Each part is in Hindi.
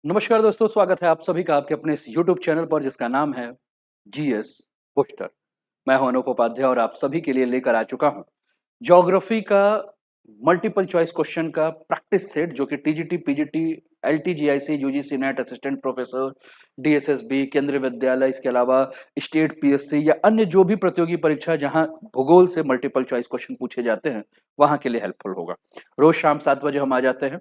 नमस्कार दोस्तों, स्वागत है आप सभी का आपके अपने इस YouTube चैनल पर जिसका नाम है जीएस बूस्टर। मैं हूं अनूप उपाध्याय और आप सभी के लिए लेकर आ चुका हूं ज्योग्राफी का मल्टीपल चॉइस क्वेश्चन का प्रैक्टिस सेट जो कि TGT, PGT, LT GIC, UGC NET, assistant professor, DSSB, Kendriya Vidyalaya, इसके अलावा स्टेट पीएससी या अन्य जो भी प्रतियोगी परीक्षा जहां भूगोल से मल्टीपल चॉइस क्वेश्चन पूछे जाते हैं वहां के लिए हेल्पफुल होगा। रोज शाम 7 बजे हम आ जाते हैं।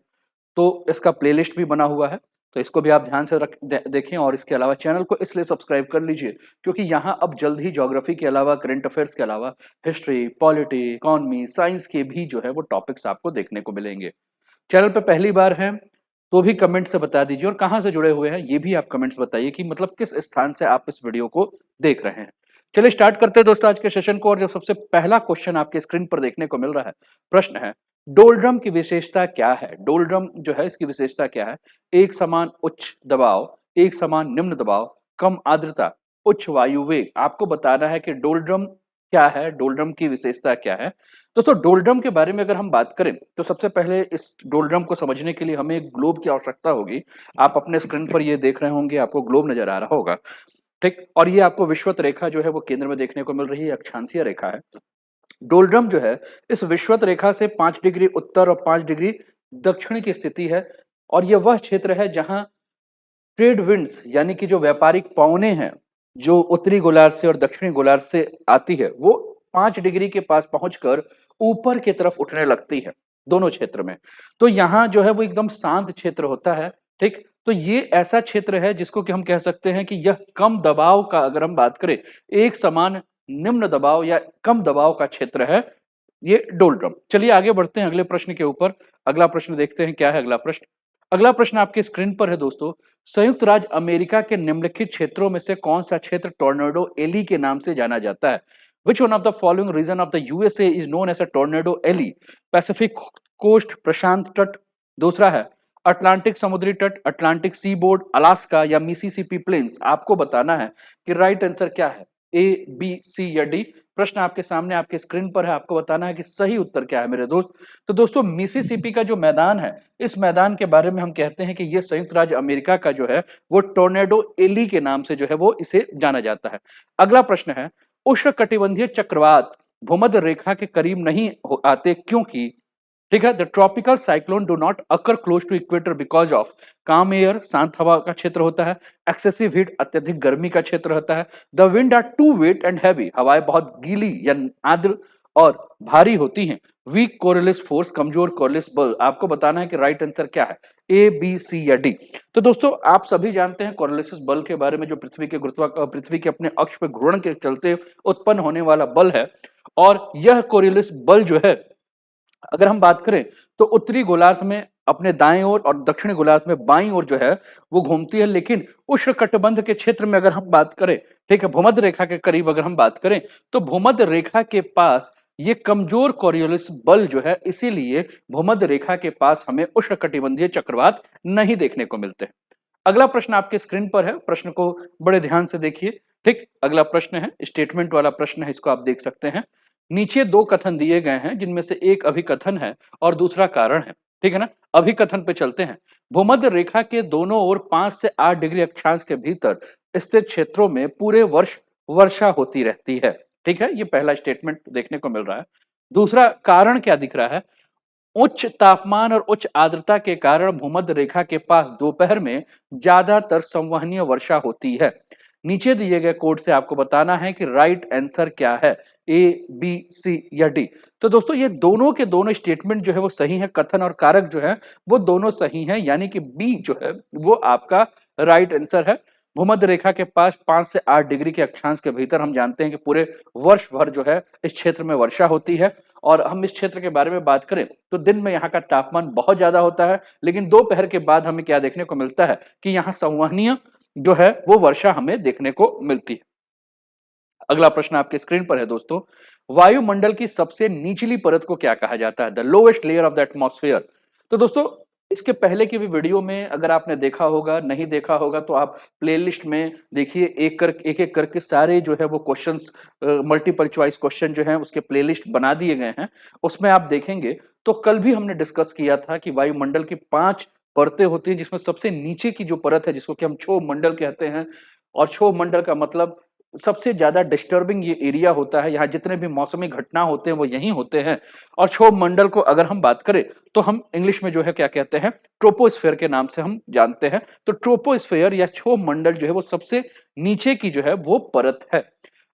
तो इसका प्लेलिस्ट भी बना हुआ है, तो इसको भी आप ध्यान से देखें और इसके अलावा चैनल को इसलिए सब्सक्राइब कर लीजिए क्योंकि यहाँ अब जल्द ही ज्योग्राफी के अलावा, करंट अफेयर्स के अलावा हिस्ट्री, पॉलिटी, इकोनॉमी, साइंस के भी जो है वो टॉपिक्स आपको देखने को मिलेंगे। चैनल पे पहली बार हैं तो भी कमेंट से बता दीजिए और कहाँ से जुड़े हुए हैं ये भी आप कमेंट्स बताइए कि मतलब किस स्थान से आप इस वीडियो को देख रहे हैं। चलिए स्टार्ट करते हैं दोस्तों आज के सेशन को। और जो सबसे पहला क्वेश्चन आपके स्क्रीन पर देखने को मिल रहा है, प्रश्न है, डोलड्रम की विशेषता क्या है? डोलड्रम जो है इसकी विशेषता क्या है? एक समान उच्च दबाव, एक समान निम्न दबाव, कम आर्द्रता, उच्च वायु वेग। आपको बताना है कि डोलड्रम क्या है, डोलड्रम की विशेषता क्या है। दोस्तों डोलड्रम के बारे में अगर हम बात करें तो सबसे पहले इस डोलड्रम को समझने के लिए हमें एक ग्लोब की आवश्यकता होगी। आप अपने स्क्रीन पर ये देख रहे होंगे, आपको ग्लोब नजर आ रहा होगा, ठीक। और ये आपको विषुवत रेखा जो है वो केंद्र में देखने को मिल रही है, अक्षांशीय रेखा है। डोलड्रम जो है इस विषुवत रेखा से 5 डिग्री उत्तर और 5 डिग्री दक्षिण की स्थिति है। और यह वह क्षेत्र है जहां ट्रेड विंड्स यानी कि जो व्यापारिक पवने हैं, जो उत्तरी गोलार्ध से और दक्षिणी गोलार्ध से आती है, वो 5 डिग्री के पास पहुंचकर ऊपर की तरफ उठने लगती है दोनों क्षेत्र में। तो यहाँ जो है वो एकदम शांत क्षेत्र होता है, ठीक। तो ये ऐसा क्षेत्र है जिसको कि हम कह सकते हैं कि यह कम दबाव का, अगर हम बात करें, एक समान निम्न दबाव या कम दबाव का क्षेत्र है ये डोलड्रम। चलिए आगे बढ़ते हैं अगले प्रश्न के ऊपर। अगला प्रश्न देखते हैं क्या है अगला प्रश्न। अगला प्रश्न आपके स्क्रीन पर है दोस्तों। संयुक्त राज्य अमेरिका के निम्नलिखित क्षेत्रों में से कौन सा क्षेत्र टोर्नेडो एली के नाम से जाना जाता है? Which one of the following region of the USA is known as a tornado alley? Pacific coast, प्रशांत तट, दूसरा है अटलांटिक समुद्री तट, अटलांटिक सी बोर्ड, अलास्का या मिसिसिपी प्लेन्स। आपको बताना है कि राइट आंसर क्या है, ए, बी, सी या डी। प्रश्न आपके सामने आपके स्क्रीन पर है, आपको बताना है कि सही उत्तर क्या है मेरे दोस्त। तो दोस्तों मिसिसिपी का जो मैदान है, इस मैदान के बारे में हम कहते हैं कि यह संयुक्त राज्य अमेरिका का जो है वो टोर्नेडो एली के नाम से जो है वो इसे जाना जाता है। अगला प्रश्न है, उष्णकटिबंधीय चक्रवात भूमध्य रेखा के करीब नहीं आते क्योंकि? ठीक है, the tropical cyclone do not occur close to equator because of calm air, शांत हवा का क्षेत्र होता है, एक्सेसिव हीट, अत्यधिक गर्मी का क्षेत्र होता है, the wind are too wet and heavy, हवाएं बहुत गीली या आर्द्र और भारी होती हैं, वीक कोरिलिस फोर्स, कमजोर कोरिलिस बल। आपको बताना है कि राइट आंसर क्या है, ए, बी, सी या डी। तो दोस्तों आप सभी जानते हैं कोरिलिस बल के बारे में, जो पृथ्वी के अपने अक्ष पर घूर्णन के चलते उत्पन्न होने वाला बल है। और यह कोरिलिस बल जो है, अगर हम बात करें तो उत्तरी गोलार्ध में अपने दाएं ओर और दक्षिणी गोलार्ध में बाईं ओर जो है वो घूमती है। लेकिन उष्णकटिबंध के क्षेत्र में अगर हम बात करें, ठीक है, भूमध्य रेखा के करीब अगर हम बात करें तो भूमध्य रेखा के पास ये कमजोर कोरियोलिस बल जो है, इसीलिए भूमध्य रेखा के पास हमें उष्णकटिबंधीय चक्रवात नहीं देखने को मिलते। अगला प्रश्न आपके स्क्रीन पर है, प्रश्न को बड़े ध्यान से देखिए। ठीक, अगला प्रश्न है स्टेटमेंट वाला प्रश्न है, इसको आप देख सकते हैं। नीचे दो कथन दिए गए हैं जिनमें से एक अभिकथन है और दूसरा कारण है, ठीक है ना। अभिकथन पे चलते हैं। भूमध्य रेखा के दोनों ओर 5 से 8 डिग्री अक्षांश के भीतर स्थित क्षेत्रों में पूरे वर्ष वर्षा होती रहती है। ठीक है, ये पहला स्टेटमेंट देखने को मिल रहा है। दूसरा कारण क्या दिख रहा है, उच्च तापमान और उच्च आर्द्रता के कारण भूमध्य रेखा के पास दोपहर में ज्यादातर संवहनीय वर्षा होती है। नीचे दिए गए कोड से आपको बताना है कि राइट आंसर क्या है, ए, बी, सी या डी। तो दोस्तों ये दोनों के दोनों स्टेटमेंट जो है वो सही है, कथन और कारक जो है वो दोनों सही हैं, यानी कि बी जो है वो आपका राइट आंसर है। भूमध्य रेखा के पास 5 से 8 डिग्री के अक्षांश के भीतर हम जानते हैं कि पूरे वर्ष भर जो है इस क्षेत्र में वर्षा होती है। और हम इस क्षेत्र के बारे में बात करें तो दिन में यहाँ का तापमान बहुत ज्यादा होता है, लेकिन दोपहर के बाद हमें क्या देखने को मिलता है कि यहाँ संवहनीय जो है वो वर्षा हमें देखने को मिलती है। अगला प्रश्न आपके स्क्रीन पर है दोस्तों। वायुमंडल की सबसे निचली परत को क्या कहा जाता है, the lowest layer of the atmosphere? तो दोस्तों इसके पहले की भी वीडियो में अगर आपने देखा होगा, नहीं देखा होगा तो आप प्लेलिस्ट में देखिए, एक एक करके सारे जो है वो क्वेश्चंस, मल्टीपल चॉइस क्वेश्चन जो है उसके प्लेलिस्ट बना दिए गए हैं। उसमें आप देखेंगे तो कल भी हमने डिस्कस किया था कि वायुमंडल की 5 परतें होती हैं, जिसमें सबसे नीचे की जो परत है जिसको कि हम क्षोभ मंडल कहते हैं, और क्षोभ मंडल का मतलब सबसे ज्यादा डिस्टर्बिंग ये एरिया होता है। यहाँ जितने भी मौसमी घटना होते हैं वो यहीं होते हैं। और क्षोभ मंडल को अगर हम बात करें तो हम इंग्लिश में जो है क्या कहते हैं, ट्रोपोस्फेयर के नाम से हम जानते हैं। तो ट्रोपोस्फेयर या क्षोभ मंडल जो है वो सबसे नीचे की जो है वो परत है।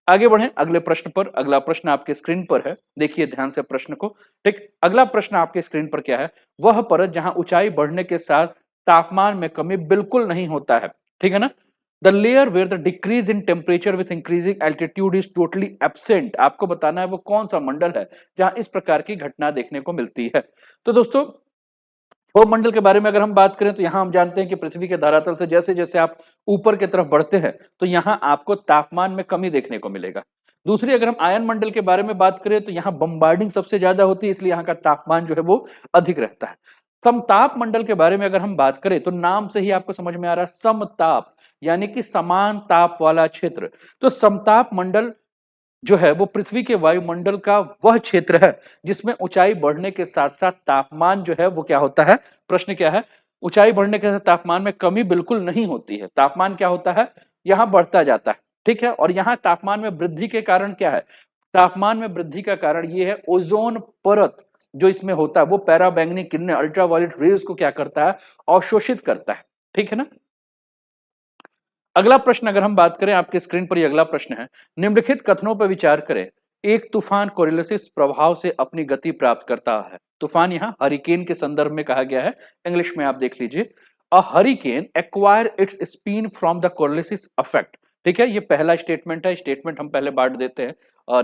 आगे बढ़ें अगले प्रश्न पर। अगला प्रश्न आपके स्क्रीन पर है, देखिए ध्यान से प्रश्न को। ठीक, अगला प्रश्न आपके स्क्रीन पर क्या है, वह परत जहां ऊंचाई बढ़ने के साथ तापमान में कमी बिल्कुल नहीं होता है। ठीक है ना। The layer where the decrease in temperature with increasing altitude is totally absent. आपको बताना है वो कौन सा मंडल है जहां इस प्रकार की घटना देखने को मिलती है। तो दोस्तों, क्षोभ मंडल के बारे में अगर हम बात करें तो यहां हम जानते हैं कि पृथ्वी के धरातल से जैसे जैसे आप ऊपर की तरफ बढ़ते हैं तो यहां आपको तापमान में कमी देखने को मिलेगा। दूसरी, अगर हम आयन मंडल के बारे में बात करें तो यहां बम्बार्डिंग सबसे ज्यादा होती है, इसलिए यहां का तापमान जो है वो अधिक रहता है। समताप मंडल के बारे में अगर हम बात करें तो नाम से ही आपको समझ में आ रहा है समताप, यानी कि समान ताप वाला क्षेत्र। तो समताप मंडल जो है वो पृथ्वी के वायुमंडल का वह क्षेत्र है जिसमें ऊंचाई बढ़ने के साथ साथ तापमान जो है वो क्या होता है। प्रश्न क्या है, ऊंचाई बढ़ने के साथ तापमान में कमी बिल्कुल नहीं होती है। तापमान क्या होता है, यहां बढ़ता जाता है। ठीक है, और यहां तापमान में वृद्धि के कारण क्या है, तापमान में वृद्धि का कारण ये है ओजोन परत जो इसमें होता है वो पैराबैंगनी किरणें अल्ट्रावायलेट रेज को क्या करता है, अवशोषित करता है। ठीक है ना। अगला प्रश्न अगर हम बात करें, आपके स्क्रीन पर ये अगला प्रश्न है, निम्नलिखित कथनों पर विचार करें। एक तूफान कोरिलेसिस प्रभाव से अपनी गति प्राप्त करता है। तूफान यहाँ हरिकेन के संदर्भ में कहा गया है, इंग्लिश में आप देख लीजिए। A hurricane acquire its speed from the Coriolis effect. ठीक है, ये पहला स्टेटमेंट है। स्टेटमेंट हम पहले बांट देते हैं,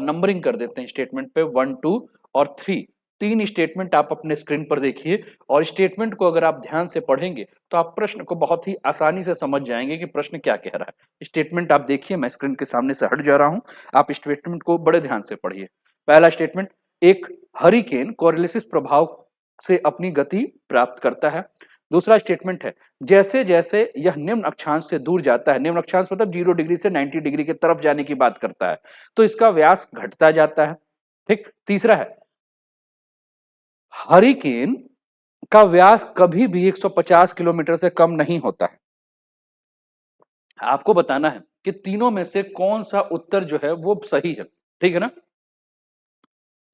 नंबरिंग कर देते हैं स्टेटमेंट पे, 1 2 और 3। तीन स्टेटमेंट आप अपने स्क्रीन पर देखिए, और स्टेटमेंट को अगर आप ध्यान से पढ़ेंगे तो आप प्रश्न को बहुत ही आसानी से समझ जाएंगे कि प्रश्न क्या कह रहा है। स्टेटमेंट आप देखिए, मैं स्क्रीन के सामने से हट जा रहा हूं, आप स्टेटमेंट को बड़े ध्यान से पढ़िए। पहला स्टेटमेंट, एक हरिकेन कोरिलेसिस प्रभाव से अपनी गति प्राप्त करता है। दूसरा स्टेटमेंट है, जैसे जैसे यह निम्न अक्षांश से दूर जाता है, निम्न अक्षांश मतलब 0 डिग्री से 90 डिग्री की तरफ जाने की बात करता है, तो इसका व्यास घटता जाता है। ठीक। तीसरा है, हरिकेन का व्यास कभी भी 150 किलोमीटर से कम नहीं होता है। आपको बताना है कि तीनों में से कौन सा उत्तर जो है वो सही है। ठीक है ना।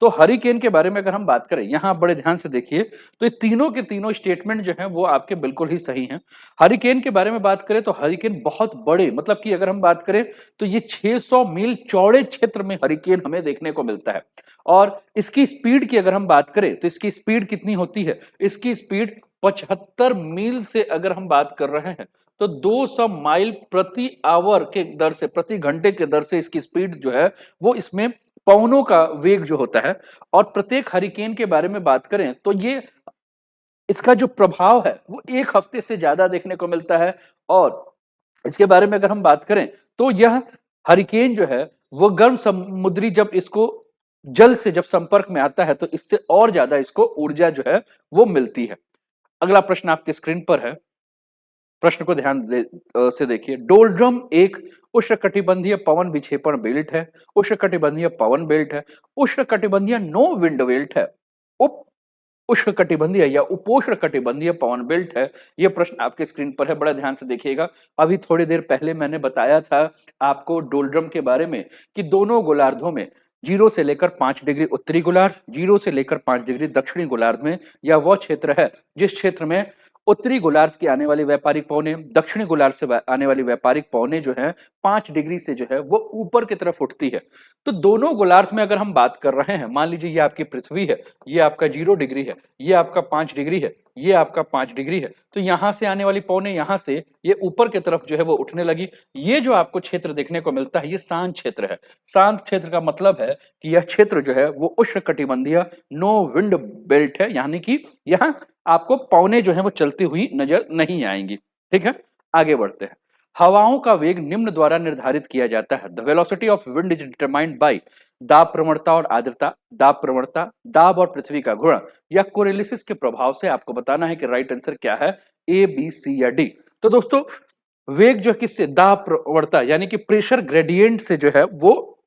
तो हरिकेन के बारे में अगर हम बात करें, यहां बड़े ध्यान से देखिए, तो ये तीनों के तीनों स्टेटमेंट जो हैं वो आपके बिल्कुल ही सही हैं। हरिकेन के बारे में बात करें तो हरिकेन बहुत बड़े, मतलब कि अगर हम बात करें तो ये 600 मील चौड़े क्षेत्र में हरिकेन हमें देखने को मिलता है। और इसकी स्पीड की अगर हम बात करें तो इसकी स्पीड कितनी होती है, इसकी स्पीड 75 मील से अगर हम बात कर रहे हैं तो 200 माइल प्रति आवर के दर से, प्रति घंटे के दर से इसकी स्पीड जो है वो इसमें पवनों का वेग जो होता है। और प्रत्येक हरिकेन के बारे में बात करें तो ये, इसका जो प्रभाव है वो 1 हफ्ते से ज्यादा देखने को मिलता है। और इसके बारे में अगर हम बात करें तो यह हरिकेन जो है वो गर्म समुद्री, जब इसको जल से जब संपर्क में आता है तो इससे और ज्यादा इसको ऊर्जा जो है वो मिलती है। अगला प्रश्न आपके स्क्रीन पर है, प्रश्न को से देखिए। डोलड्रम एक उष्णकटिबंधीय पवन विक्षेपण बेल्ट है, उष्णकटिबंधीय पवन बेल्ट है, उष्णकटिबंधीय नो विंड बेल्ट है, उप उष्णकटिबंधीय या उपोष्ण कटिबंधीय पवन बेल्ट है। यह प्रश्न आपके स्क्रीन पर है, बड़ा ध्यान से देखिएगा। अभी थोड़ी देर पहले मैंने बताया था आपको डोलड्रम के बारे में कि दोनों गोलार्धों में 0 से लेकर 5 डिग्री उत्तरी गोलार्ध, 0 से लेकर 5 डिग्री दक्षिणी गोलार्ध में यह वह क्षेत्र है जिस क्षेत्र में उत्तरी गोलार्ध की आने वाली व्यापारिक पवनें दक्षिणी गोलार्ध से आने वाली व्यापारिक पवनें जो है 5 डिग्री से जो है वो ऊपर की तरफ उठती है। तो दोनों गोलार्ध में अगर हम बात कर रहे हैं, मान लीजिए ये आपकी पृथ्वी है, ये आपका 0 डिग्री है, ये आपका 5 डिग्री है, ये आपका 5 डिग्री है, तो यहां से आने वाली पवनें यहां से ये ऊपर की तरफ जो है वो उठने लगी। ये जो आपको क्षेत्र देखने को मिलता है ये शांत क्षेत्र है। शांत क्षेत्र का मतलब है कि यह क्षेत्र जो है वो उष्णकटिबंधीय नो विंड बेल्ट है, यानी कि यहाँ आपको पवनें जो है वो चलती हुई नजर नहीं आएंगी। ठीक है, आगे बढ़ते हैं। हवाओं का वेग निम्न द्वारा निर्धारित किया जाता है। The velocity of wind is determined by दाब प्रवणता और आर्द्रता, दाब प्रवणता, दाब और पृथ्वी का घूर्णन या कोरिलेसिस के प्रभाव से। आपको बताना है कि राइट आंसर क्या है, ए बी सी या डी। तो दोस्तों, वेग जो किससे, दाब प्रवणता यानी कि प्रेशर ग्रेडियंट से जो है वो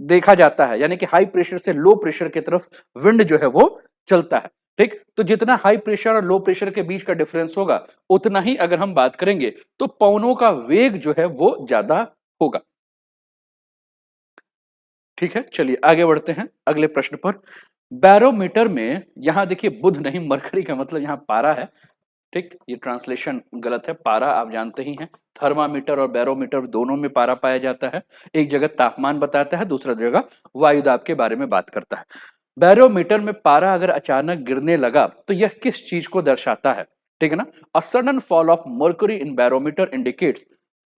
देखा जाता है, यानी कि हाई प्रेशर से लो प्रेशर की तरफ विंड जो है वो चलता है। ठीक, तो जितना हाई प्रेशर और लो प्रेशर के बीच का डिफरेंस होगा, उतना ही अगर हम बात करेंगे तो पवनों का वेग जो है वो ज्यादा होगा। ठीक है, चलिए आगे बढ़ते हैं अगले प्रश्न पर। बैरोमीटर में, यहां देखिए बुध नहीं मरकरी का मतलब यहां पारा है। ठीक, ये ट्रांसलेशन गलत है, पारा आप जानते ही हैं। थर्मामीटर और बैरोमीटर दोनों में पारा पाया जाता है। एक जगह तापमान बताता है, दूसरा जगह वायु दाब के बारे में बात करता है। बैरोमीटर में पारा अगर अचानक गिरने लगा तो यह किस चीज को दर्शाता है? ठीक है ना। A sudden fall of mercury in barometer indicates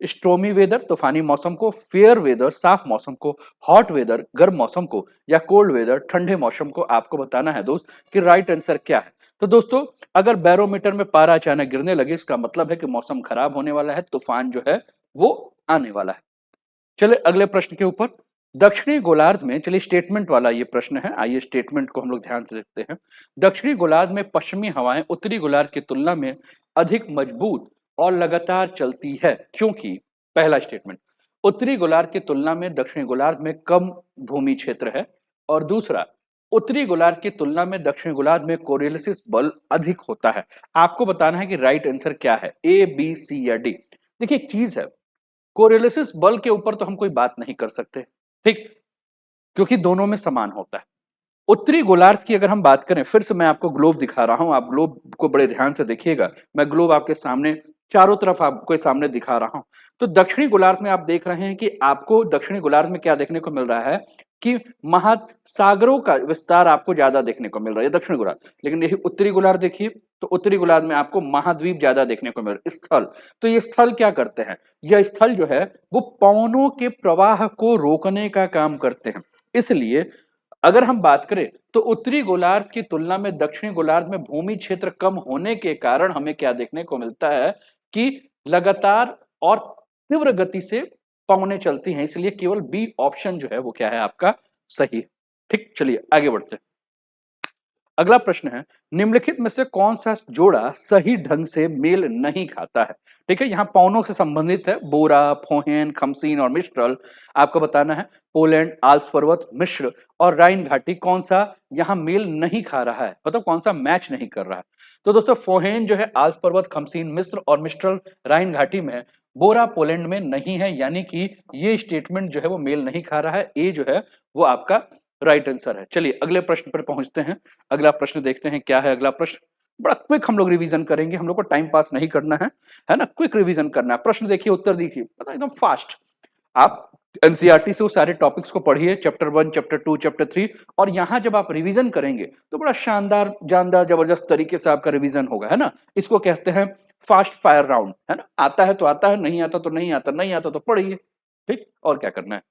stormy weather तूफानी मौसम को, फेयर वेदर साफ मौसम को, हॉट वेदर गर्म मौसम को, या कोल्ड वेदर ठंडे मौसम को। आपको बताना है दोस्त कि राइट आंसर क्या है। तो दोस्तों, अगर बैरोमीटर में पारा अचानक गिरने लगे, इसका मतलब है कि मौसम खराब होने वाला है, तूफान जो है वो आने वाला है। चलिए अगले प्रश्न के ऊपर। दक्षिणी गोलार्ध में, चलिए स्टेटमेंट वाला ये प्रश्न है, आइए स्टेटमेंट को हम लोग ध्यान से देखते हैं। दक्षिणी गोलार्ध में पश्चिमी हवाएं उत्तरी गोलार्ध की तुलना में अधिक मजबूत और लगातार चलती है, क्योंकि पहला स्टेटमेंट, उत्तरी गोलार्ध की तुलना में दक्षिणी गोलार्ध में कम भूमि क्षेत्र है। और दूसरा, उत्तरी गोलार्ध की तुलना में दक्षिणी गोलार्ध में कोरियोलिस बल अधिक होता है। आपको बताना है कि राइट आंसर क्या है, ए बी सी या डी। देखिए एक चीज है, कोरियोलिस बल के ऊपर तो हम कोई बात नहीं कर सकते, ठीक, क्योंकि दोनों में समान होता है। उत्तरी गोलार्ध की अगर हम बात करें, फिर से मैं आपको ग्लोब दिखा रहा हूं, आप ग्लोब को बड़े ध्यान से देखिएगा। मैं ग्लोब आपके सामने चारों तरफ आपको सामने दिखा रहा हूं। तो दक्षिणी गोलार्ध में आप देख रहे हैं कि आपको दक्षिणी गोलार्ध में क्या देखने को मिल रहा है कि महासागरों का विस्तार आपको ज्यादा देखने को मिल रहा है दक्षिणी गोलार्ध। लेकिन यही उत्तरी गोलार्ध देखिए, तो उत्तरी गोलार्ध में आपको महाद्वीप ज्यादा देखने को मिल रहा है, स्थल। तो ये स्थल क्या करते हैं, यह स्थल जो है वो पवनों के प्रवाह को रोकने का काम करते हैं। इसलिए अगर हम बात करें तो उत्तरी गोलार्ध की तुलना में दक्षिणी गोलार्ध में भूमि क्षेत्र कम होने के कारण हमें क्या देखने को मिलता है कि लगातार और तीव्र गति से पवनें चलती हैं। इसलिए केवल बी ऑप्शन जो है वो क्या है आपका सही। ठीक, चलिए आगे बढ़ते हैं। अगला प्रश्न है, निम्नलिखित में से कौन सा जोड़ा सही ढंग से मेल नहीं खाता है? ठीक है, यहाँ पौनों से संबंधित है, बोरा, फोहेन, खमसीन और मिश्रल। आपको बताना है पोलैंड, आल्प्स पर्वत, मिश्र और राइन घाटी कौन सा यहाँ मेल नहीं खा रहा है, मतलब कौन सा मैच नहीं कर रहा है। तो दोस्तों फोहेन जो है आल्प्स पर्वत, खमसीन मिस्र और मिश्रल राइन घाटी में है। बोरा पोलैंड में नहीं है, यानी कि ये स्टेटमेंट जो है वो मेल नहीं खा रहा है। ए जो है वो आपका राइट आंसर है। चलिए अगले प्रश्न पर पहुंचते हैं। अगला प्रश्न देखते हैं क्या है अगला प्रश्न। बड़ा क्विक हम लोग रिवीजन करेंगे, हम लोग को टाइम पास नहीं करना है ना, क्विक रिवीजन करना है। प्रश्न देखिए, उत्तर देखिए, मतलब एकदम फास्ट। आप एनसीईआरटी से वो सारे टॉपिक्स को पढ़िए, चैप्टर 1, चैप्टर 2, चैप्टर 3। और यहां जब आप रिवीजन करेंगे तो बड़ा शानदार जानदार जबरदस्त तरीके से आपका रिवीजन होगा, है ना। इसको कहते हैं फास्ट फायर राउंड, है ना। आता है तो आता है, नहीं आता तो नहीं आता, नहीं आता तो पढ़िए। ठीक, और क्या करना है।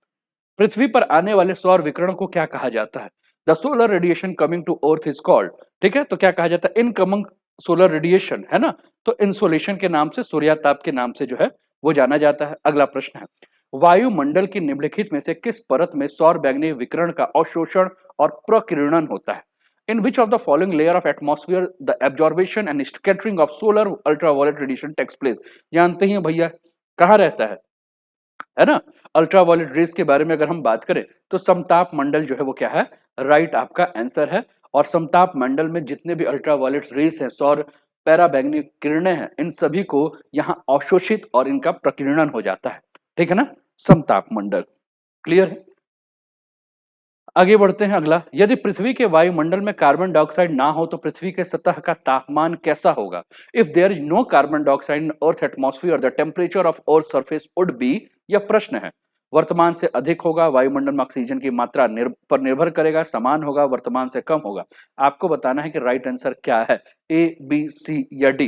पृथ्वी पर आने वाले सौर विकिरण को क्या कहा जाता है? The solar radiation coming to earth is called. ठीक है, तो क्या कहा जाता है, इनकमिंग सोलर रेडिएशन, है ना। तो इंसोलेशन के नाम से, सूर्याताप के नाम से जो है वो जाना जाता है। अगला प्रश्न है, वायुमंडल की निम्नलिखित में से किस परत में सौर बैंगनी विकिरण का अवशोषण और प्रकीर्णन होता है? In which of the following layer of atmosphere the absorption and scattering of solar ultraviolet radiation takes place? जानते ही हैं भैया, कहाँ रहता है ना। अल्ट्रावायलेट रेस के बारे में अगर हम बात करें तो समताप मंडल जो है वो क्या है, राइट आपका आंसर है। और समताप मंडल में जितने भी अल्ट्रावायलेट रेस हैं, सौर पैराबैंगनी किरणें हैं, इन सभी को यहाँ अवशोषित और इनका प्रकीर्णन हो जाता है। ठीक है ना, समताप मंडल। क्लियर है। आगे बढ़ते हैं अगला, यदि पृथ्वी के वायुमंडल में कार्बन डाइऑक्साइड ना हो तो पृथ्वी के सतह का तापमान कैसा होगा? If there is no carbon dioxide in earth atmosphere the temperature of earth surface would be. यह प्रश्न है। वर्तमान से अधिक होगा, वायुमंडल में ऑक्सीजन की मात्रा पर निर्भर करेगा, समान होगा, वर्तमान से कम होगा। आपको बताना है कि राइट आंसर क्या है, ए बी सी या डी।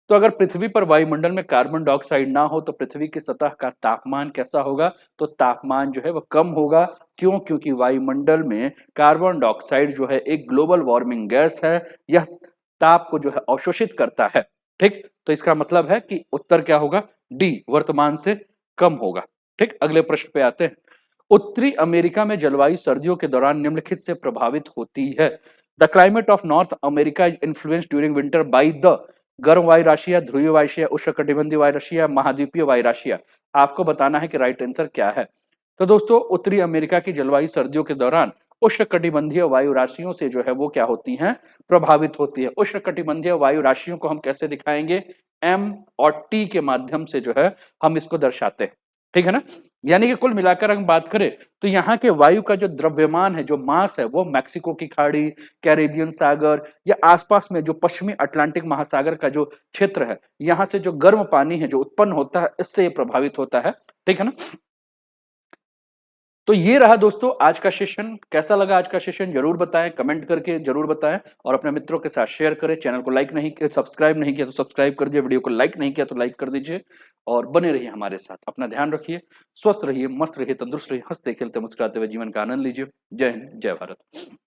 तो अगर पृथ्वी पर वायुमंडल में कार्बन डाइऑक्साइड ना हो तो पृथ्वी की सतह का तापमान कैसा होगा? तो तापमान जो है वह कम होगा। क्यों? क्योंकि वायुमंडल में कार्बन डाइऑक्साइड जो है एक ग्लोबल वार्मिंग गैस है, यह ताप को जो है अवशोषित करता है। ठीक, तो इसका मतलब है कि उत्तर क्या होगा, डी, वर्तमान से कम होगा। ठीक, अगले प्रश्न पे आते हैं। उत्तरी अमेरिका में जलवायु सर्दियों के दौरान निम्नलिखित से प्रभावित होती है। The climate of north America is influenced during winter by the गर्म वायु राशिया, ध्रुवीय वायु राशिया, उष्णकटिबंधीय वायु राशिया, महाद्वीपीय वायु राशिया। आपको बताना है कि राइट आंसर क्या है। तो दोस्तों उत्तरी अमेरिका की जलवायु सर्दियों के दौरान उष्णकटिबंधीय वायु राशियों से जो है वो क्या होती हैं, प्रभावित होती है। उष्णकटिबंधीय वायु राशियों को हम कैसे दिखाएंगे, एम और टी के माध्यम से जो है हम इसको दर्शाते हैं, ठीक है ना। यानी कि कुल मिलाकर हम बात करें तो यहाँ के वायु का जो द्रव्यमान है, जो मास है, वो मैक्सिको की खाड़ी, कैरेबियन सागर या आसपास में जो पश्चिमी अटलांटिक महासागर का जो क्षेत्र है, यहाँ से जो गर्म पानी है जो उत्पन्न होता है, इससे ये प्रभावित होता है, ठीक है ना। तो ये रहा दोस्तों आज का सेशन। कैसा लगा आज का सेशन जरूर बताएं, कमेंट करके जरूर बताएं और अपने मित्रों के साथ शेयर करें। चैनल को लाइक नहीं किया, सब्सक्राइब नहीं किया तो सब्सक्राइब कर दीजिए, वीडियो को लाइक नहीं किया तो लाइक कर दीजिए और बने रहिए हमारे साथ। अपना ध्यान रखिए, स्वस्थ रहिए, मस्त रहिए, तंदुरुस्त रहिए, हंसते खेलते मुस्कुराते हुए जीवन का आनंद लीजिए। जय हिंद, जय भारत।